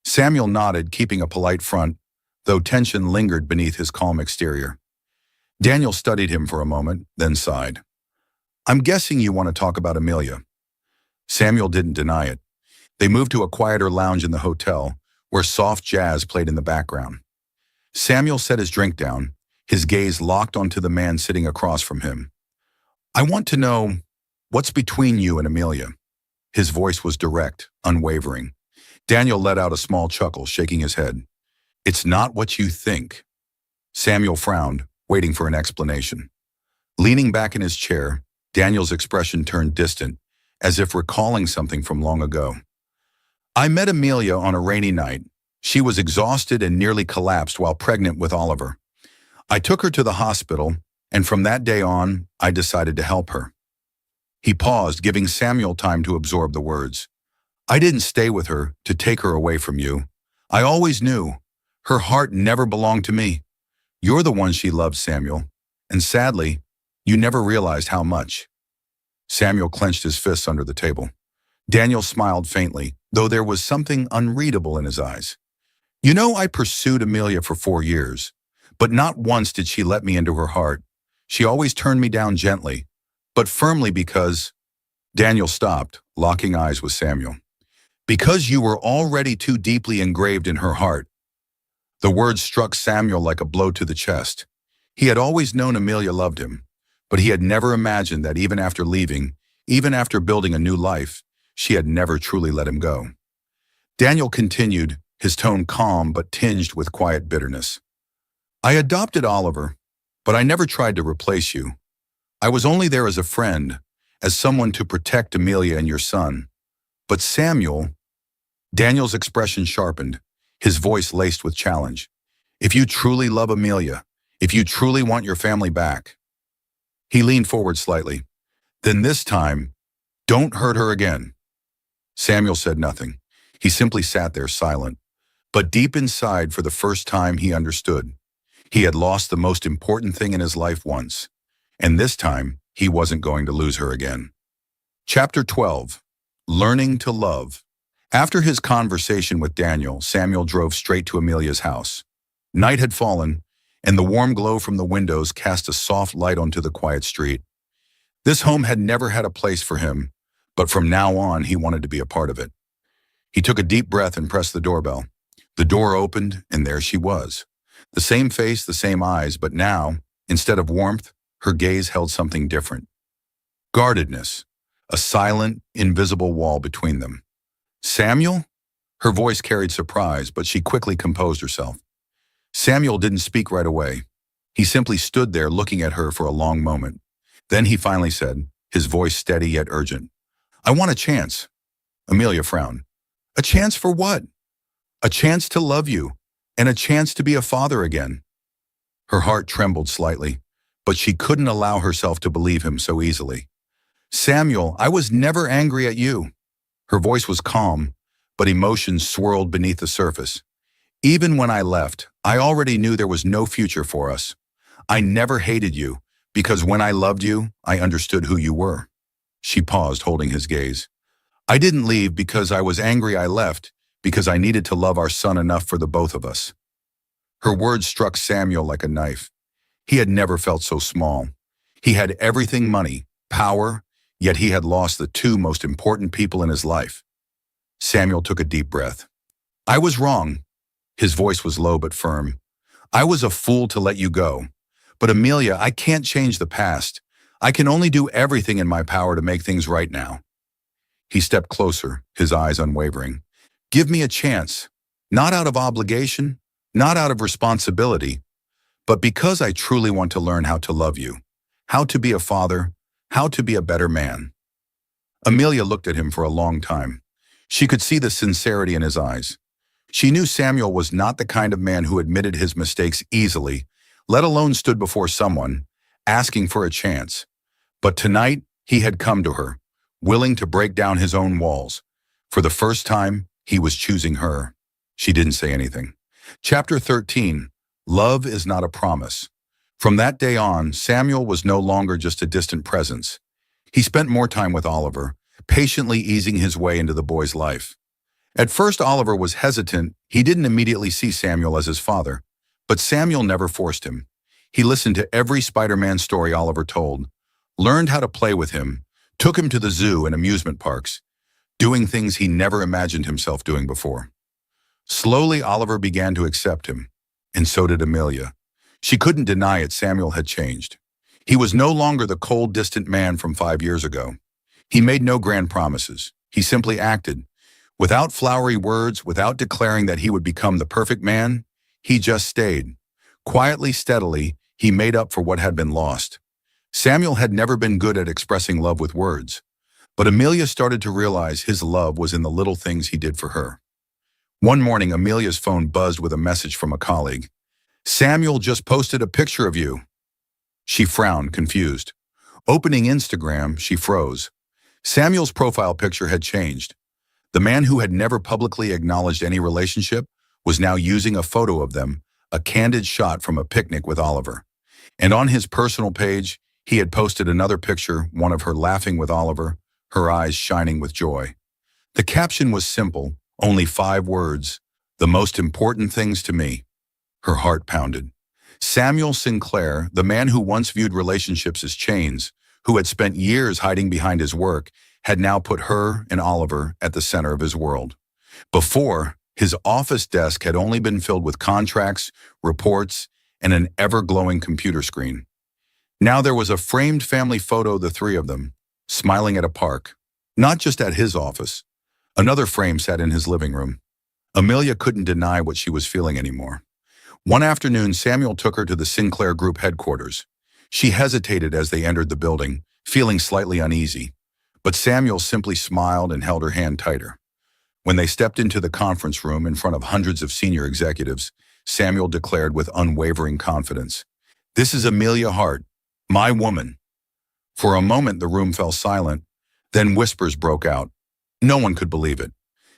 Samuel nodded, keeping a polite front, though tension lingered beneath his calm exterior. Daniel studied him for a moment, then sighed. I'm guessing you want to talk about Amelia. Samuel didn't deny it. They moved to a quieter lounge in the hotel, where soft jazz played in the background. Samuel set his drink down, his gaze locked onto the man sitting across from him. I want to know, what's between you and Amelia? His voice was direct, unwavering. Daniel let out a small chuckle, shaking his head. It's not what you think. Samuel frowned, waiting for an explanation. Leaning back in his chair, Daniel's expression turned distant, as if recalling something from long ago. I met Amelia on a rainy night. She was exhausted and nearly collapsed while pregnant with Oliver. I took her to the hospital, and from that day on, I decided to help her. He paused, giving Samuel time to absorb the words. I didn't stay with her to take her away from you. I always knew. Her heart never belonged to me. You're the one she loved, Samuel. And sadly, you never realized how much. Samuel clenched his fists under the table. Daniel smiled faintly, though there was something unreadable in his eyes. You know, I pursued Amelia for 4 years, but not once did she let me into her heart. She always turned me down gently, but firmly because... Daniel stopped, locking eyes with Samuel. Because you were already too deeply engraved in her heart. The words struck Samuel like a blow to the chest. He had always known Amelia loved him, but he had never imagined that even after leaving, even after building a new life, she had never truly let him go. Daniel continued, his tone calm but tinged with quiet bitterness. I adopted Oliver, but I never tried to replace you. I was only there as a friend, as someone to protect Amelia and your son. But Samuel... Daniel's expression sharpened, his voice laced with challenge. If you truly love Amelia, if you truly want your family back... He leaned forward slightly. Then this time, don't hurt her again. Samuel said nothing. He simply sat there silent. But deep inside, for the first time, he understood. He had lost the most important thing in his life once, and this time, he wasn't going to lose her again. Chapter 12. Learning to Love. After his conversation with Daniel, Samuel drove straight to Amelia's house. Night had fallen, and the warm glow from the windows cast a soft light onto the quiet street. This home had never had a place for him, but from now on, he wanted to be a part of it. He took a deep breath and pressed the doorbell. The door opened, and there she was. The same face, the same eyes, but now, instead of warmth, her gaze held something different. Guardedness, a silent, invisible wall between them. Samuel? Her voice carried surprise, but she quickly composed herself. Samuel didn't speak right away. He simply stood there looking at her for a long moment. Then he finally said, his voice steady yet urgent, I want a chance. Amelia frowned. A chance for what? A chance to love you, and a chance to be a father again. Her heart trembled slightly, but she couldn't allow herself to believe him so easily. Samuel, I was never angry at you. Her voice was calm, but emotions swirled beneath the surface. Even when I left, I already knew there was no future for us. I never hated you, because when I loved you, I understood who you were. She paused, holding his gaze. I didn't leave because I was angry. I left because I needed to love our son enough for the both of us. Her words struck Samuel like a knife. He had never felt so small. He had everything, money, power, yet he had lost the two most important people in his life. Samuel took a deep breath. I was wrong. His voice was low but firm. "I was a fool to let you go. But Amelia, I can't change the past. I can only do everything in my power to make things right now." He stepped closer, his eyes unwavering. "Give me a chance. Not out of obligation, not out of responsibility, but because I truly want to learn how to love you, how to be a father, how to be a better man." Amelia looked at him for a long time. She could see the sincerity in his eyes. She knew Samuel was not the kind of man who admitted his mistakes easily, let alone stood before someone, asking for a chance. But tonight, he had come to her, willing to break down his own walls. For the first time, he was choosing her. She didn't say anything. Chapter 13, Love is Not a Promise. From that day on, Samuel was no longer just a distant presence. He spent more time with Oliver, patiently easing his way into the boy's life. At first, Oliver was hesitant. He didn't immediately see Samuel as his father. But Samuel never forced him. He listened to every Spider-Man story Oliver told, learned how to play with him, took him to the zoo and amusement parks, doing things he never imagined himself doing before. Slowly, Oliver began to accept him, and so did Amelia. She couldn't deny it. Samuel had changed. He was no longer the cold, distant man from 5 years ago. He made no grand promises. He simply acted. Without flowery words, without declaring that he would become the perfect man, he just stayed. Quietly, steadily, he made up for what had been lost. Samuel had never been good at expressing love with words, but Amelia started to realize his love was in the little things he did for her. One morning, Amelia's phone buzzed with a message from a colleague. "Samuel just posted a picture of you." She frowned, confused. Opening Instagram, she froze. Samuel's profile picture had changed. The man who had never publicly acknowledged any relationship was now using a photo of them, a candid shot from a picnic with Oliver. And on his personal page, he had posted another picture, one of her laughing with Oliver, her eyes shining with joy. The caption was simple, only 5 words, "The most important things to me." Her heart pounded. Samuel Sinclair, the man who once viewed relationships as chains, who had spent years hiding behind his work, had now put her and Oliver at the center of his world. Before, his office desk had only been filled with contracts, reports, and an ever-glowing computer screen. Now there was a framed family photo of the 3 of them, smiling at a park. Not just at his office. Another frame sat in his living room. Amelia couldn't deny what she was feeling anymore. One afternoon, Samuel took her to the Sinclair Group headquarters. She hesitated as they entered the building, feeling slightly uneasy. But Samuel simply smiled and held her hand tighter. When they stepped into the conference room in front of hundreds of senior executives, Samuel declared with unwavering confidence, "This is Amelia Hart, my woman." For a moment, the room fell silent. Then whispers broke out. No one could believe it.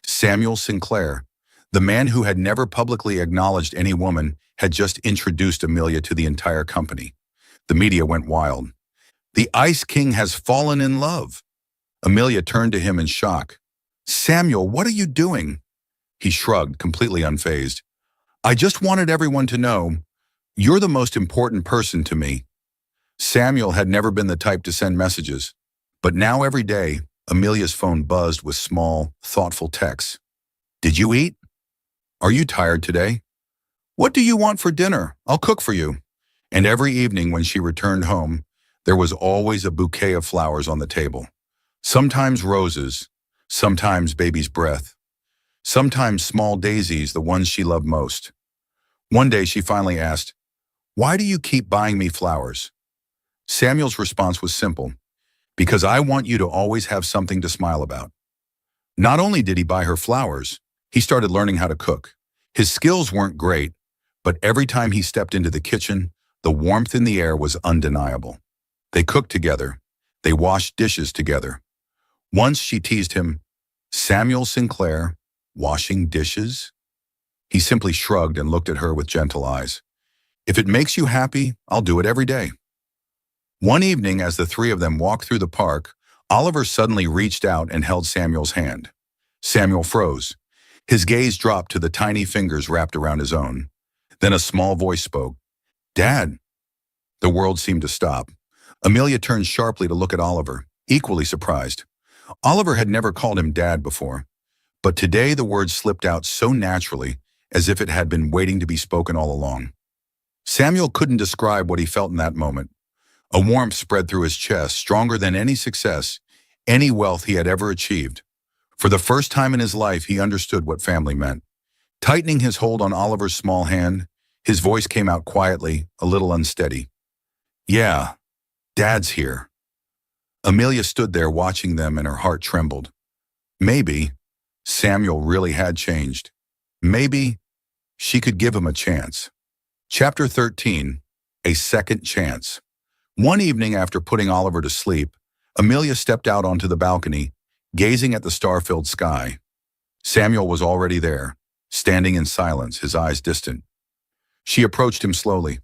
Samuel Sinclair, the man who had never publicly acknowledged any woman, had just introduced Amelia to the entire company. The media went wild. "The Ice King has fallen in love." Amelia turned to him in shock. "Samuel, what are you doing?" He shrugged, completely unfazed. "I just wanted everyone to know, you're the most important person to me." Samuel had never been the type to send messages, but now every day, Amelia's phone buzzed with small, thoughtful texts. "Did you eat? Are you tired today? What do you want for dinner? I'll cook for you." And every evening when she returned home, there was always a bouquet of flowers on the table. Sometimes roses, sometimes baby's breath, sometimes small daisies, the ones she loved most. One day she finally asked, "Why do you keep buying me flowers?" Samuel's response was simple, "Because I want you to always have something to smile about." Not only did he buy her flowers, he started learning how to cook. His skills weren't great, but every time he stepped into the kitchen, the warmth in the air was undeniable. They cooked together. They washed dishes together. Once she teased him, "Samuel Sinclair, washing dishes?" He simply shrugged and looked at her with gentle eyes. "If it makes you happy, I'll do it every day." One evening, as the 3 of them walked through the park, Oliver suddenly reached out and held Samuel's hand. Samuel froze. His gaze dropped to the tiny fingers wrapped around his own. Then a small voice spoke, "Dad." The world seemed to stop. Amelia turned sharply to look at Oliver, equally surprised. Oliver had never called him Dad before, but today the words slipped out so naturally, as if it had been waiting to be spoken all along. Samuel couldn't describe what he felt in that moment. A warmth spread through his chest, stronger than any success, any wealth he had ever achieved. For the first time in his life, he understood what family meant. Tightening his hold on Oliver's small hand, his voice came out quietly, a little unsteady. "Yeah, Dad's here." Amelia stood there watching them and her heart trembled. Maybe Samuel really had changed. Maybe she could give him a chance. Chapter 13, A Second Chance. One evening after putting Oliver to sleep, Amelia stepped out onto the balcony, gazing at the star-filled sky. Samuel was already there, standing in silence, his eyes distant. She approached him slowly.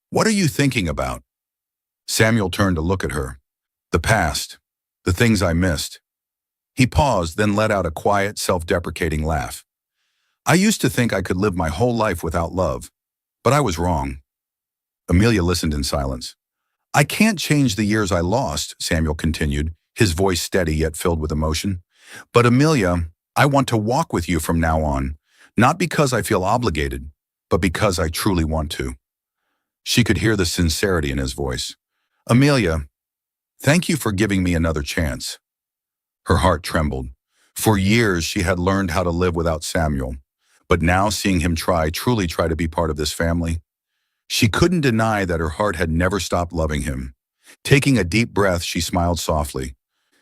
"What are you thinking about?" Samuel turned to look at her. "The past, the things I missed." He paused, then let out a quiet, self-deprecating laugh. "I used to think I could live my whole life without love, but I was wrong." Amelia listened in silence. "I can't change the years I lost," Samuel continued, his voice steady yet filled with emotion. "But Amelia, I want to walk with you from now on, not because I feel obligated, but because I truly want to." She could hear the sincerity in his voice. "Amelia, thank you for giving me another chance." Her heart trembled. For years, she had learned how to live without Samuel, but now seeing him truly try to be part of this family, she couldn't deny that her heart had never stopped loving him. Taking a deep breath, she smiled softly.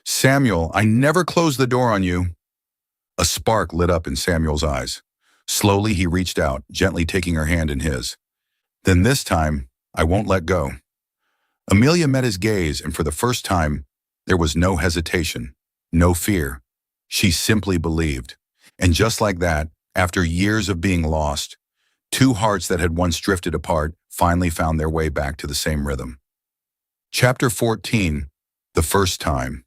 "Samuel, I never closed the door on you." A spark lit up in Samuel's eyes. Slowly, he reached out, gently taking her hand in his. "Then this time, I won't let go." Amelia met his gaze, and for the first time, there was no hesitation, no fear. She simply believed. And just like that, after years of being lost, two hearts that had once drifted apart finally found their way back to the same rhythm. Chapter 14, The First Time.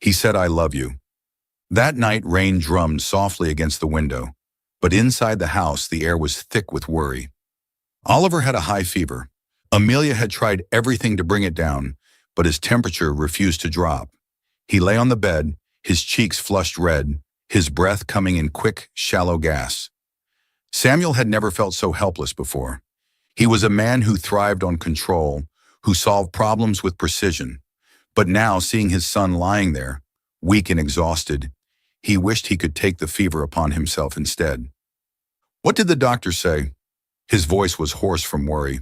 He said, "I love you." That night, rain drummed softly against the window, but inside the house, the air was thick with worry. Oliver had a high fever. Amelia had tried everything to bring it down, but his temperature refused to drop. He lay on the bed, his cheeks flushed red, his breath coming in quick, shallow gasps. Samuel had never felt so helpless before. He was a man who thrived on control, who solved problems with precision. But now, seeing his son lying there, weak and exhausted, he wished he could take the fever upon himself instead. "What did the doctor say?" His voice was hoarse from worry.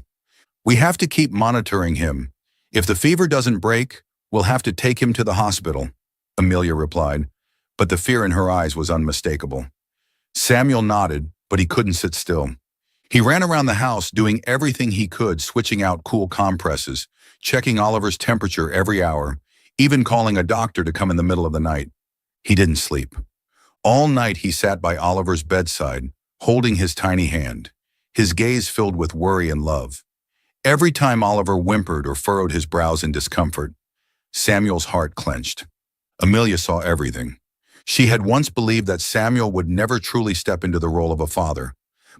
"We have to keep monitoring him. If the fever doesn't break, we'll have to take him to the hospital," Amelia replied, but the fear in her eyes was unmistakable. Samuel nodded, but he couldn't sit still. He ran around the house, doing everything he could, switching out cool compresses, checking Oliver's temperature every hour, even calling a doctor to come in the middle of the night. He didn't sleep. All night he sat by Oliver's bedside, holding his tiny hand, his gaze filled with worry and love. Every time Oliver whimpered or furrowed his brows in discomfort, Samuel's heart clenched. Amelia saw everything. She had once believed that Samuel would never truly step into the role of a father,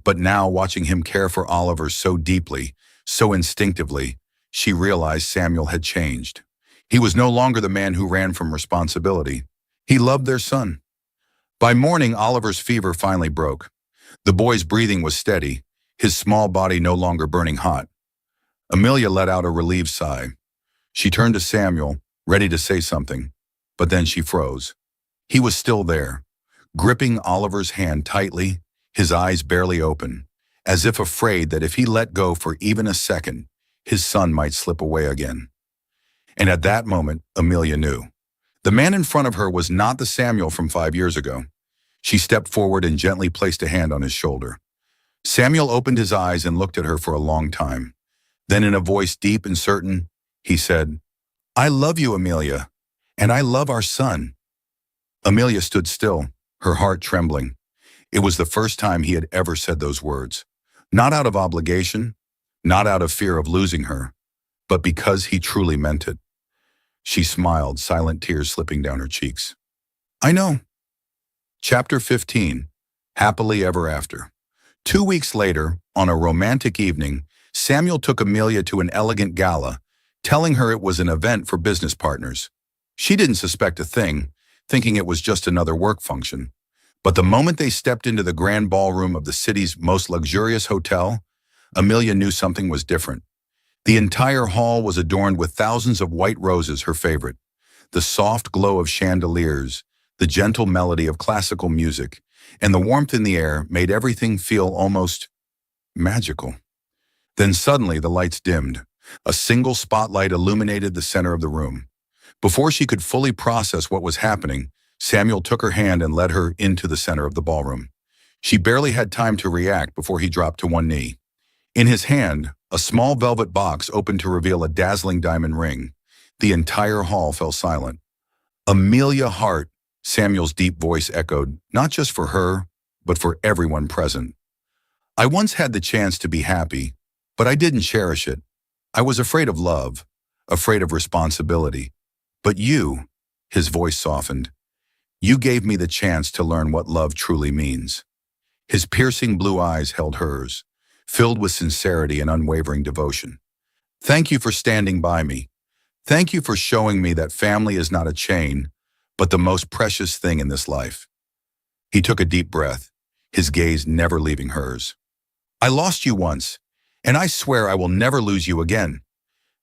but now, watching him care for Oliver so deeply, so instinctively, she realized Samuel had changed. He was no longer the man who ran from responsibility. He loved their son. By morning, Oliver's fever finally broke. The boy's breathing was steady, his small body no longer burning hot. Amelia let out a relieved sigh. She turned to Samuel, ready to say something, but then she froze. He was still there, gripping Oliver's hand tightly, his eyes barely open, as if afraid that if he let go for even a second, his son might slip away again. And at that moment, Amelia knew. The man in front of her was not the Samuel from 5 years ago. She stepped forward and gently placed a hand on his shoulder. Samuel opened his eyes and looked at her for a long time. Then in a voice deep and certain, he said, "I love you, Amelia, and I love our son." Amelia stood still, her heart trembling. It was the first time he had ever said those words. Not out of obligation, not out of fear of losing her, but because he truly meant it. She smiled, silent tears slipping down her cheeks. "I know." Chapter 15, Happily Ever After. 2 weeks later, on a romantic evening, Samuel took Amelia to an elegant gala, telling her it was an event for business partners. She didn't suspect a thing, thinking it was just another work function. But the moment they stepped into the grand ballroom of the city's most luxurious hotel, Amelia knew something was different. The entire hall was adorned with thousands of white roses, her favorite. The soft glow of chandeliers, the gentle melody of classical music, and the warmth in the air made everything feel almost magical. Then suddenly the lights dimmed. A single spotlight illuminated the center of the room. Before she could fully process what was happening, Samuel took her hand and led her into the center of the ballroom. She barely had time to react before he dropped to one knee. In his hand, a small velvet box opened to reveal a dazzling diamond ring. The entire hall fell silent. Amelia Hart, Samuel's deep voice echoed, not just for her, but for everyone present. I once had the chance to be happy, but I didn't cherish it. I was afraid of love, afraid of responsibility. But you, his voice softened, you gave me the chance to learn what love truly means. His piercing blue eyes held hers, filled with sincerity and unwavering devotion. Thank you for standing by me. Thank you for showing me that family is not a chain, but the most precious thing in this life. He took a deep breath, his gaze never leaving hers. I lost you once, and I swear I will never lose you again.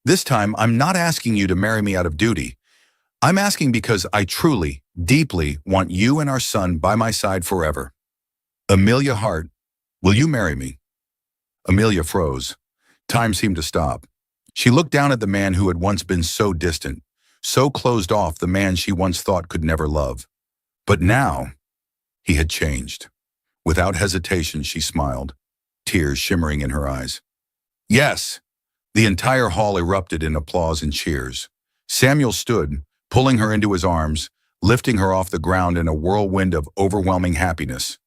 This time, I'm not asking you to marry me out of duty. I'm asking because I truly, deeply want you and our son by my side forever. Amelia Hart, will you marry me? Amelia froze. Time seemed to stop. She looked down at the man who had once been so distant, so closed off, the man she once thought could never love. But now, he had changed. Without hesitation, she smiled, tears shimmering in her eyes. Yes! The entire hall erupted in applause and cheers. Samuel stood, pulling her into his arms, lifting her off the ground in a whirlwind of overwhelming happiness.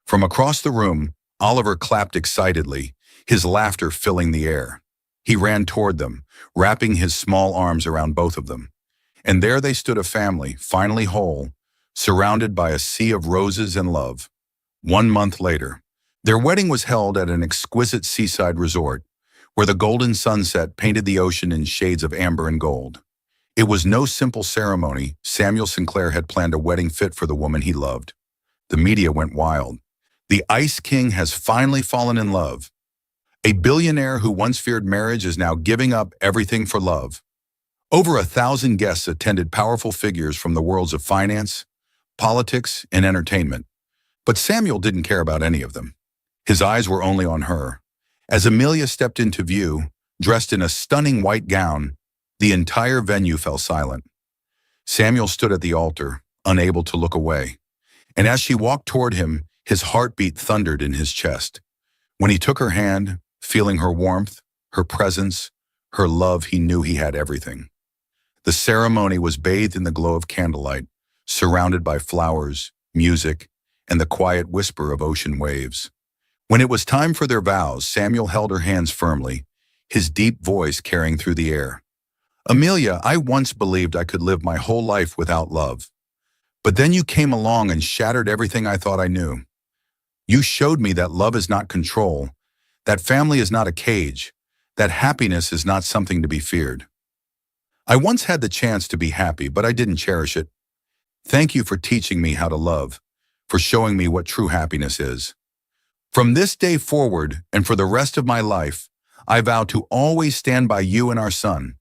From across the room, Oliver clapped excitedly, his laughter filling the air. He ran toward them, wrapping his small arms around both of them. And there they stood, a family, finally whole, surrounded by a sea of roses and love. 1 month later, their wedding was held at an exquisite seaside resort, where the golden sunset painted the ocean in shades of amber and gold. It was no simple ceremony. Samuel Sinclair had planned a wedding fit for the woman he loved. The media went wild. The Ice King has finally fallen in love. A billionaire who once feared marriage is now giving up everything for love. Over 1,000 guests attended, powerful figures from the worlds of finance, politics, and entertainment. But Samuel didn't care about any of them. His eyes were only on her. As Amelia stepped into view, dressed in a stunning white gown, the entire venue fell silent. Samuel stood at the altar, unable to look away. And as she walked toward him, his heartbeat thundered in his chest. When he took her hand, feeling her warmth, her presence, her love, he knew he had everything. The ceremony was bathed in the glow of candlelight, surrounded by flowers, music, and the quiet whisper of ocean waves. When it was time for their vows, Samuel held her hands firmly, his deep voice carrying through the air. Amelia, I once believed I could live my whole life without love. But then you came along and shattered everything I thought I knew. You showed me that love is not control, that family is not a cage, that happiness is not something to be feared. I once had the chance to be happy, but I didn't cherish it. Thank you for teaching me how to love, for showing me what true happiness is. From this day forward, and for the rest of my life, I vow to always stand by you and our son,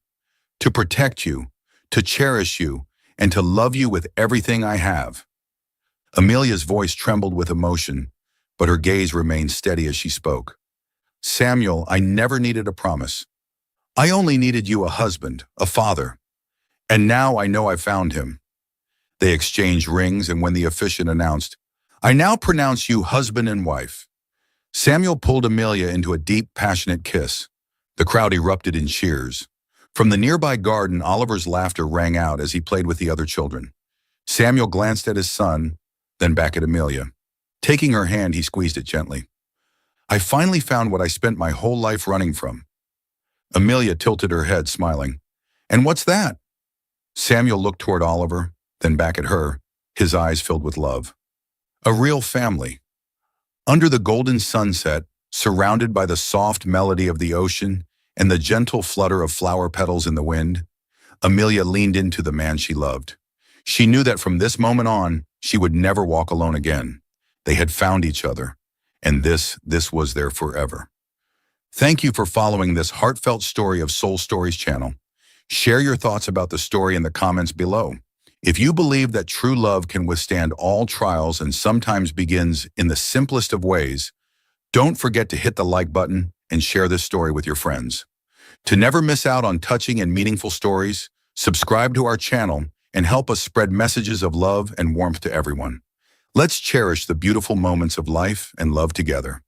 to protect you, to cherish you, and to love you with everything I have. Amelia's voice trembled with emotion, but her gaze remained steady as she spoke. Samuel, I never needed a promise. I only needed you, a husband, a father. And now I know I found him. They exchanged rings, and when the officiant announced, I now pronounce you husband and wife, Samuel pulled Amelia into a deep, passionate kiss. The crowd erupted in cheers. From the nearby garden, Oliver's laughter rang out as he played with the other children. Samuel glanced at his son, then back at Amelia. Taking her hand, he squeezed it gently. I finally found what I spent my whole life running from. Amelia tilted her head, smiling. And what's that? Samuel looked toward Oliver, then back at her, his eyes filled with love. A real family. Under the golden sunset, surrounded by the soft melody of the ocean and the gentle flutter of flower petals in the wind, Amelia leaned into the man she loved. She knew that from this moment on, she would never walk alone again. They had found each other, and this was their forever. Thank you for following this heartfelt story of Soul Stories channel. Share your thoughts about the story in the comments below. If you believe that true love can withstand all trials and sometimes begins in the simplest of ways, don't forget to hit the like button and share this story with your friends. To never miss out on touching and meaningful stories, subscribe to our channel and help us spread messages of love and warmth to everyone. Let's cherish the beautiful moments of life and love together.